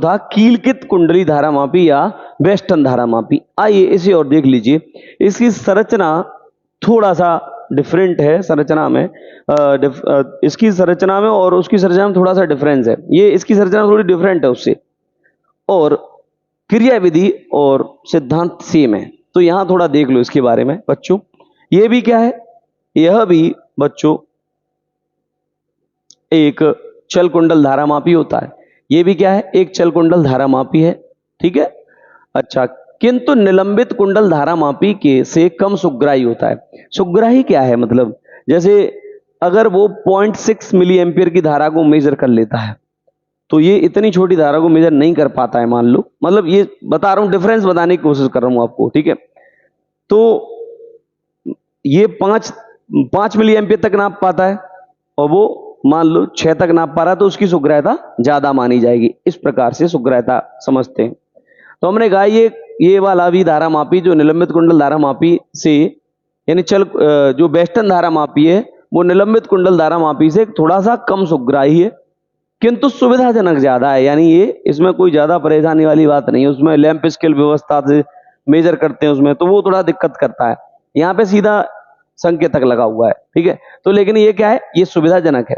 था कीलकित कुंडली धारा मापी या वेस्टर्न धारा मापी। आइए इसे और देख लीजिए। इसकी संरचना थोड़ा सा डिफरेंट है संरचना में, इसकी संरचना में और उसकी संरचना में थोड़ा सा डिफरेंस है। ये इसकी संरचना थोड़ी डिफरेंट है उससे, और क्रिया विधि और सिद्धांत सेम है। तो यहां थोड़ा देख लो इसके बारे में बच्चों। ये भी क्या है, यह भी बच्चों एक चल कुंडल धारा मापी होता है। ये भी क्या है, एक चल कुंडल धारा मापी है, ठीक है। अच्छा, किंतु निलंबित कुंडल धारा मापी के से कम सुग्राही होता है। सुग्राही क्या है, मतलब जैसे अगर वो 0.6 मिली एम्पियर की धारा को मेजर कर लेता है तो ये इतनी छोटी धारा को मेजर नहीं कर पाता है, मान लो। मतलब ये बता रहा हूं, डिफरेंस बताने की कोशिश कर रहा हूं आपको, ठीक है। तो ये 5 मिली एम्पियर तक नाप पाता है और वो मान लो 6 तक नाप पा रहा है, तो उसकी सुग्राह्यता ज्यादा मानी जाएगी। इस प्रकार से सुग्राह्यता समझते हैं। तो हमने कहा ये वाला भी धारा मापी जो निलंबित कुंडल धारा मापी से, यानी चल जो वेस्टर्न धारा मापी है वो निलंबित कुंडल धारा मापी से थोड़ा सा कम सुग्राही है, किंतु सुविधाजनक ज्यादा है। यानी ये इसमें कोई ज्यादा परेशानी वाली बात नहीं है। उसमें लैंप स्केल व्यवस्था से मेजर करते हैं उसमें, तो वो थोड़ा दिक्कत करता है। यहाँ पे सीधा संकेतक लगा हुआ है, ठीक है। तो लेकिन ये क्या है, ये सुविधाजनक है।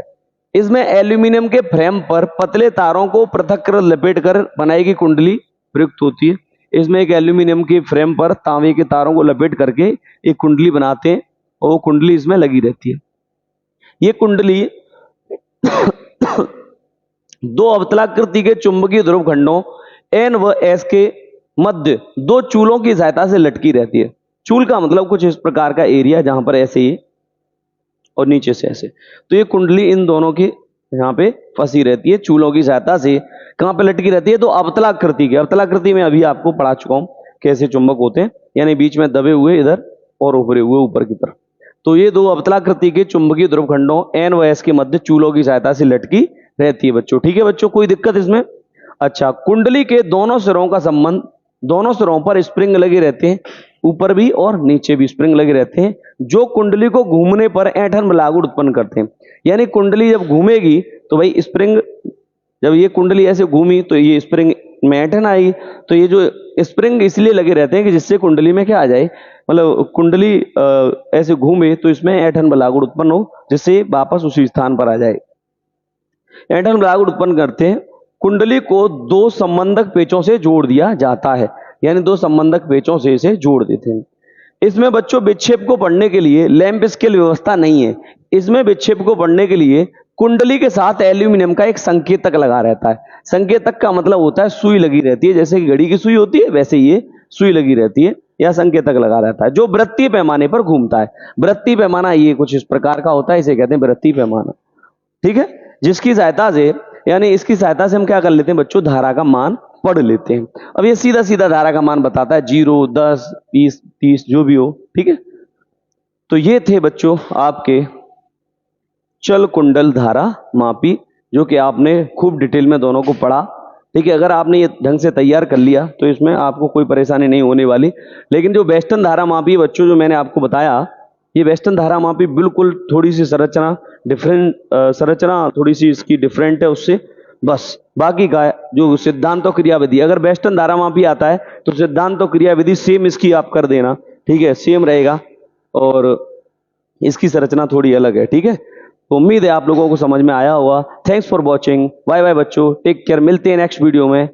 इसमें एल्यूमिनियम के फ्रेम पर पतले तारों को पृथक कर लपेट कर बनाई गई कुंडली प्रयुक्त होती है। इसमें एक एल्यूमिनियम के फ्रेम पर तांबे के तारों को लपेट करके एक कुंडली बनाते हैं और वो कुंडली इसमें लगी रहती है। ये कुंडली दो अवतलाकृति के चुंबकीय ध्रुव खंडों एन व एस के मध्य दो चूलों की सहायता से लटकी रहती है। चूल का मतलब कुछ इस प्रकार का एरिया जहां पर ऐसे ही और नीचे से ऐसे, तो ये कुंडली इन दोनों की यहाँ पे फंसी रहती है चूलों की सहायता से। कहां पे लटकी रहती है, तो अवतलाकृति के, अवतलाकृति में अभी आपको पढ़ा चुका हूं कैसे चुंबक होते हैं, यानी बीच में दबे हुए इधर और उभरे हुए ऊपर की तरफ। तो ये दो अवतलाकृति के चुंबकीय ध्रुव खंडों एन व एस के मध्य चूलों की सहायता से लटकी रहती है बच्चों, ठीक है बच्चों, कोई दिक्कत इसमें। अच्छा, कुंडली के दोनों सिरों का संबंध, दोनों सिरों पर स्प्रिंग लगे रहते हैं, ऊपर भी और नीचे भी स्प्रिंग लगे रहते हैं, जो कुंडली को घूमने पर ऐंठन में लागू उत्पन्न करते हैं। यानी कुंडली जब घूमेगी तो भाई स्प्रिंग, जब ये कुंडली ऐसे घूमी तो ये स्प्रिंग में ऐंठन आएगी। तो ये जो स्प्रिंग इसलिए लगे रहते हैं कि जिससे कुंडली में क्या आ जाए, मतलब कुंडली ऐसे घूमे तो इसमें ऐंठन में लागू उत्पन्न हो, जिससे वापस उसी स्थान पर आ जाए। ऐंठन में लागू उत्पन्न करते हैं। कुंडली को दो संबंधक पेचों से जोड़ दिया जाता है, यानी दो संबंधक पेचों से इसे जोड़ देते हैं। इसमें बच्चों विक्षेप को पढ़ने के लिए लैंप स्केल व्यवस्था नहीं है। इसमें विक्षेप को पढ़ने के लिए कुंडली के साथ एल्यूमिनियम का एक संकेतक लगा रहता है। संकेतक का मतलब होता है सुई लगी रहती है, जैसे कि घड़ी की सुई होती है वैसे ये सुई लगी रहती है या संकेतक लगा रहता है, जो वृत्तीय पैमाने पर घूमता है। वृत्तीय पैमाना ये कुछ इस प्रकार का होता है, इसे कहते हैं वृत्तीय पैमाना, ठीक है। जिसकी सहायता से, यानी इसकी सहायता से हम क्या कर लेते हैं बच्चों, धारा का मान पढ़ लेते हैं। अब ये सीधा सीधा धारा का मान बताता है, 0, 10, 20, 30 जो भी हो, ठीक है। तो ये थे बच्चों आपके चल कुंडल धारा मापी, जो कि आपने खूब डिटेल में दोनों को पढ़ा, ठीक है। अगर आपने ये ढंग से तैयार कर लिया तो इसमें आपको कोई परेशानी नहीं होने वाली। लेकिन जो वेस्टर्न धारा मापी बच्चों जो मैंने आपको बताया, ये वेस्टर्न धारा मापी बिल्कुल थोड़ी सी संरचना डिफरेंट, संरचना थोड़ी सी इसकी डिफरेंट है उससे, बस। बाकी का जो सिद्धांत और क्रियाविधि, अगर वेस्टर्न धारा मापी आता है तो सिद्धांत और क्रियाविधि सेम इसकी आप कर देना, ठीक है, सेम रहेगा, और इसकी संरचना थोड़ी अलग है, ठीक है। तो उम्मीद है आप लोगों को समझ में आया होगा। Thanks for watching, bye bye बच्चों, टेक केयर, मिलते हैं नेक्स्ट वीडियो में।